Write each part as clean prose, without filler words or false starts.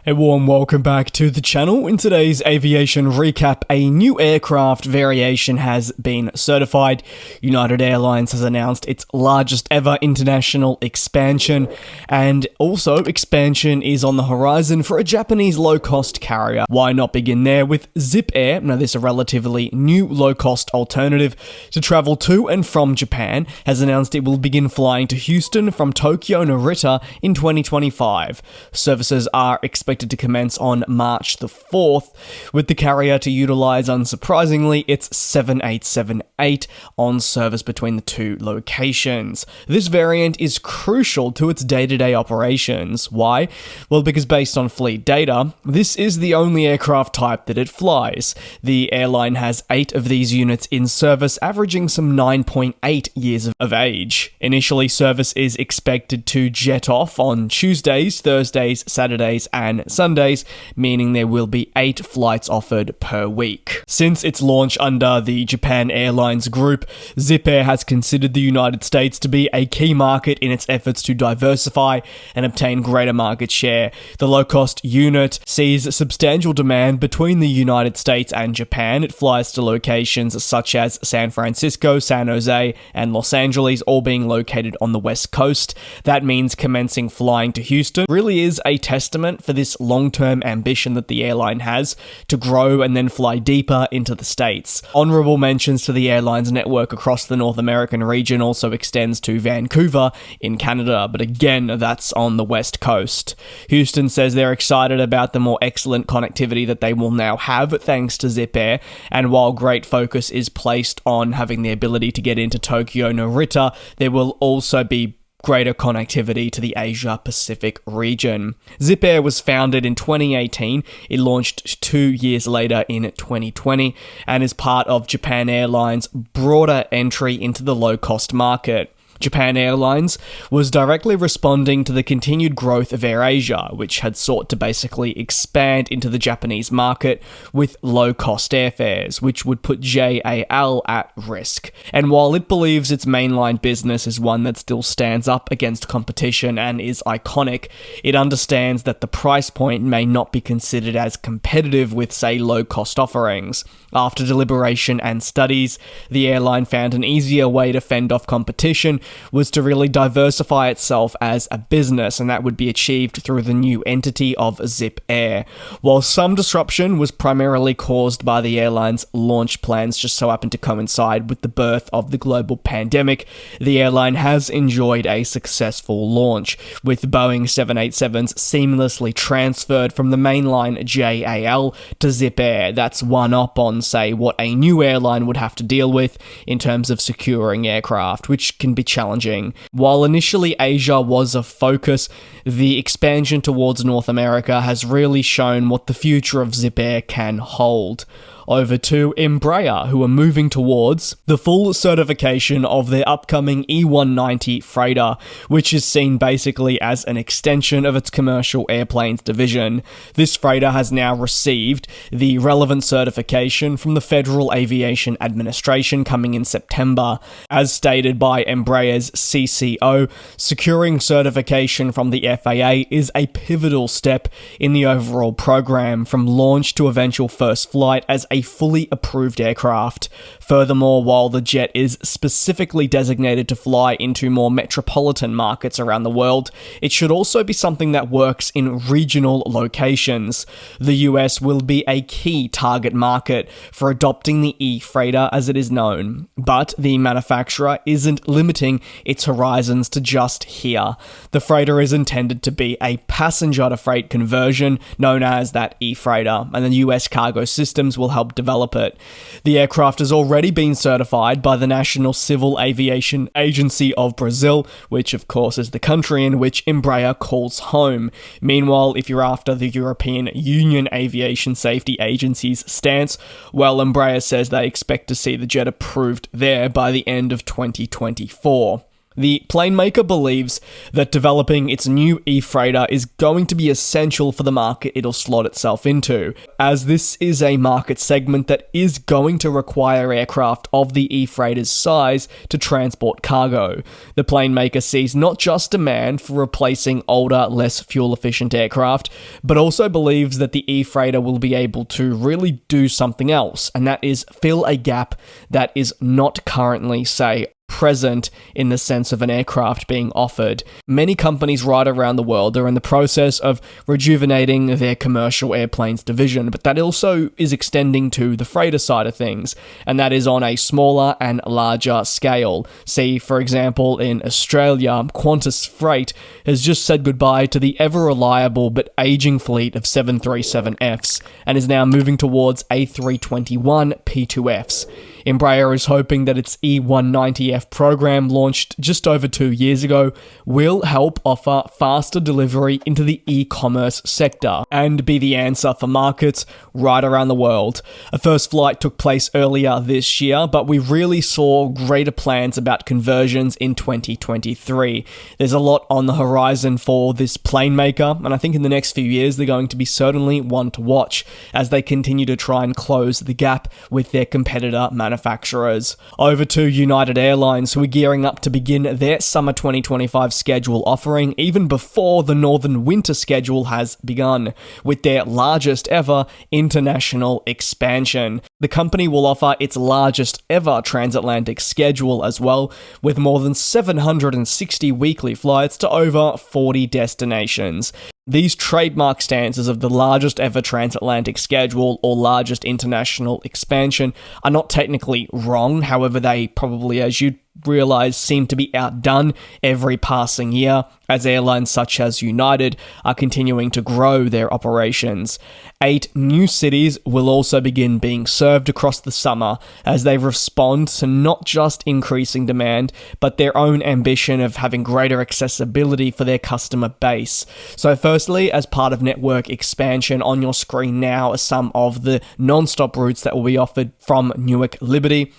A warm welcome back to the channel. In today's aviation recap, a new aircraft variation has been certified. United Airlines has announced its largest ever international expansion, and also expansion is on the horizon for a Japanese low-cost carrier. Why not begin there with ZIPAIR? Now, this is a relatively new low-cost alternative to travel to and from Japan, has announced it will begin flying to Houston from Tokyo Narita in 2025. Services are expected to commence on March the 4th, with the carrier to utilize, unsurprisingly, its 7878 on service between the two locations. This variant is crucial to its day-to-day operations. Why? Well, because based on fleet data, this is the only aircraft type that it flies. The airline has 8 of these units in service, averaging some 9.8 years of age. Initially, service is expected to jet off on Tuesdays, Thursdays, Saturdays, and Sundays, meaning there will be 8 flights offered per week. Since its launch under the Japan Airlines group, ZIPAIR has considered the United States to be a key market in its efforts to diversify and obtain greater market share. The low-cost unit sees substantial demand between the United States and Japan. It flies to locations such as San Francisco, San Jose, and Los Angeles, all being located on the West Coast. That means commencing flying to Houston really is a testament for this long-term ambition that the airline has to grow and then fly deeper into the States. Honorable mentions to the airline's network across the North American region also extends to Vancouver in Canada, but again, that's on the West Coast. Houston says they're excited about the more excellent connectivity that they will now have thanks to ZIPAIR, and while great focus is placed on having the ability to get into Tokyo Narita, there will also be greater connectivity to the Asia-Pacific region. ZIPAIR was founded in 2018. It launched 2 years later in 2020 and is part of Japan Airlines' broader entry into the low-cost market. Japan Airlines was directly responding to the continued growth of AirAsia, which had sought to basically expand into the Japanese market with low-cost airfares, which would put JAL at risk. And while it believes its mainline business is one that still stands up against competition and is iconic, it understands that the price point may not be considered as competitive with, say, low-cost offerings. After deliberation and studies, the airline found an easier way to fend off competition was to really diversify itself as a business, and that would be achieved through the new entity of ZIPAIR. While some disruption was primarily caused by the airline's launch plans just so happened to coincide with the birth of the global pandemic, the airline has enjoyed a successful launch, with Boeing 787s seamlessly transferred from the mainline JAL to ZIPAIR. That's one up on, say, what a new airline would have to deal with in terms of securing aircraft, which can be challenging. While initially Asia was a focus, the expansion towards North America has really shown what the future of ZIPAIR can hold. Over to Embraer, who are moving towards the full certification of their upcoming E190 Freighter, which is seen basically as an extension of its commercial airplanes division. This freighter has now received the relevant certification from the Federal Aviation Administration coming in September. As stated by Embraer's CCO, securing certification from the FAA is a pivotal step in the overall program, from launch to eventual first flight as a fully approved aircraft. Furthermore, while the jet is specifically designated to fly into more metropolitan markets around the world, it should also be something that works in regional locations. The US will be a key target market for adopting the E-Freighter as it is known, but the manufacturer isn't limiting its horizons to just here. The freighter is intended to be a passenger-to-freight conversion known as that E-Freighter, and the US cargo systems will help develop it. The aircraft has already been certified by the National Civil Aviation Agency of Brazil, which of course is the country in which Embraer calls home. Meanwhile, if you're after the European Union Aviation Safety Agency's stance, well, Embraer says they expect to see the jet approved there by the end of 2024. The plane maker believes that developing its new E-Freighter is going to be essential for the market it'll slot itself into, as this is a market segment that is going to require aircraft of the E-Freighter's size to transport cargo. The plane maker sees not just demand for replacing older, less fuel-efficient aircraft, but also believes that the E-Freighter will be able to really do something else, and that is fill a gap that is not currently, say, present in the sense of an aircraft being offered. Many companies right around the world are in the process of rejuvenating their commercial airplanes division, but that also is extending to the freighter side of things, and that is on a smaller and larger scale. See, for example, in Australia, Qantas Freight has just said goodbye to the ever-reliable but aging fleet of 737Fs and is now moving towards A321 P2Fs. Embraer is hoping that its E190F program, launched just over 2 years ago, will help offer faster delivery into the e-commerce sector and be the answer for markets right around the world. A first flight took place earlier this year, but we really saw greater plans about conversions in 2023. There's a lot on the horizon for this plane maker, and I think in the next few years they're going to be certainly one to watch as they continue to try and close the gap with their competitor manufacturers. Over to United Airlines, who are gearing up to begin their summer 2025 schedule offering even before the northern winter schedule has begun, with their largest ever international expansion. The company will offer its largest ever transatlantic schedule as well, with more than 760 weekly flights to over 40 destinations. These trademark stances of the largest ever transatlantic schedule or largest international expansion are not technically wrong, however they probably, as you'd realize, seem to be outdone every passing year as airlines such as United are continuing to grow their operations. 8 new cities will also begin being served across the summer as they respond to not just increasing demand, but their own ambition of having greater accessibility for their customer base. So firstly, as part of network expansion, on your screen now are some of the non-stop routes that will be offered from Newark Liberty.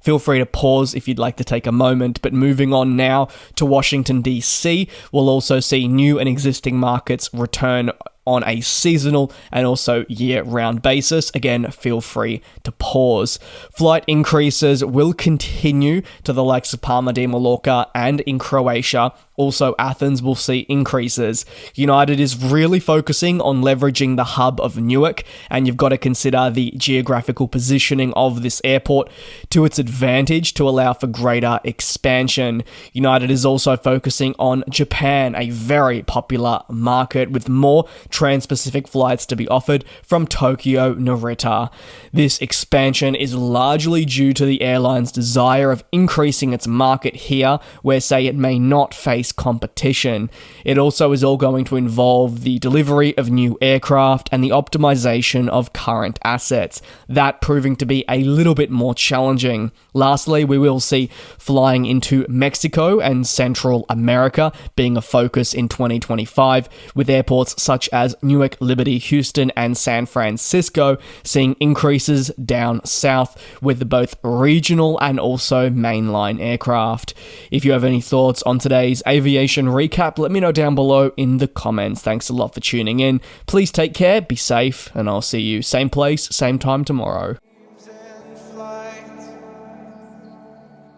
Feel free to pause if you'd like to take a moment, but moving on now to Washington, D.C., we'll also see new and existing markets return on a seasonal and also year-round basis. Again, feel free to pause. Flight increases will continue to the likes of Palma de Mallorca and in Croatia. Also, Athens will see increases. United is really focusing on leveraging the hub of Newark, and you've got to consider the geographical positioning of this airport to its advantage to allow for greater expansion. United is also focusing on Japan, a very popular market with more trans-Pacific flights to be offered from Tokyo Narita. This expansion is largely due to the airline's desire of increasing its market here, where, say, it may not face competition. It also is all going to involve the delivery of new aircraft and the optimization of current assets, that proving to be a little bit more challenging. Lastly, we will see flying into Mexico and Central America being a focus in 2025, with airports such as Newark, Liberty, Houston, and San Francisco seeing increases down south with both regional and also mainline aircraft. If you have any thoughts on today's aviation recap, let me know down below in the comments. Thanks a lot for tuning in. Please take care, be safe, and I'll see you same place, same time tomorrow.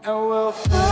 And we'll fly.